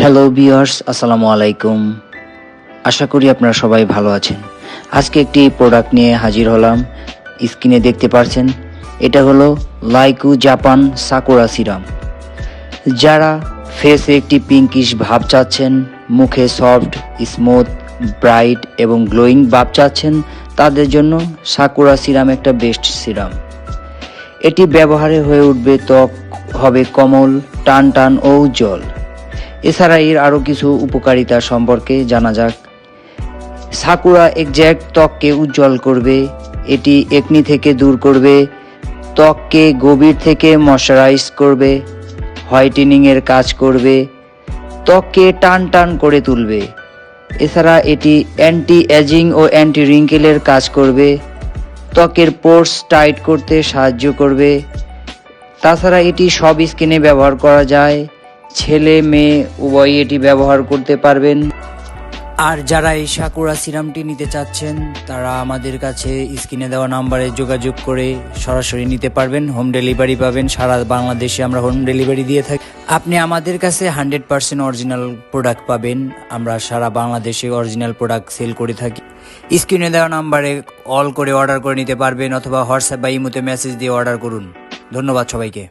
Hello viewers, আসসালামু আলাইকুম। আশা করি আপনারা সবাই ভালো আছেন। আজকে একটি প্রোডাক্ট নিয়ে হাজির হলাম। স্ক্রিনে দেখতে পাচ্ছেন, এটা হলো লাইকু জাপান সাকুরা সিরাম। যারা ফেসে একটি পিঙ্কিশ ভাব চাচ্ছেন, মুখে সফট, স্মুথ, ব্রাইট এবং গ্লোয়িং ভাব চাচ্ছেন, তাদের জন্য সাকুরা সিরাম একটা বেস্ট সিরাম। এটি ব্যবহারে হয়ে উঠবে ত্বক হবে কোমল, টান টান ও উজ্জ্বল। এছাড়া এর আরও কিছু উপকারিতা সম্পর্কে জানা যাক। সাকুরা এক্সাক্ট ত্বককে উজ্জ্বল করবে, এটি একনি থেকে দূর করবে, ত্বককে গভীর থেকে ময়শ্চারাইজ করবে, হোয়াইটেনিং এর কাজ করবে, ত্বককে টান টান করে তুলবে। এছাড়া এটি অ্যান্টি এজিং ও অ্যান্টি রিঙ্কেলের কাজ করবে, ত্বকের পোর্স টাইট করতে সাহায্য করবে। তাছাড়া এটি সব স্কিনে ব্যবহার করা যায়, ছেলে মেয়ে উভয়ই এটি ব্যবহার করতে পারবেন। আর যারা এই সাকুরা সিরামটি নিতে চাচ্ছেন, তারা আমাদের কাছে স্ক্রিনে দেওয়া নাম্বারে যোগাযোগ করে সরাসরি নিতে পারবেন। হোম ডেলিভারি পাবেন, সারা বাংলাদেশে আমরা হোম ডেলিভারি দিয়ে থাকি। আপনি আমাদের কাছে 100% অরিজিনাল প্রোডাক্ট পাবেন। আমরা সারা বাংলাদেশে অরিজিনাল প্রোডাক্ট সেল করে থাকি। স্ক্রিনে দেওয়া নাম্বারে কল করে অর্ডার করে নিতে পারবেন, অথবা হোয়াটসঅ্যাপ বা ইমোতে মেসেজ দিয়ে অর্ডার করুন। ধন্যবাদ সবাইকে।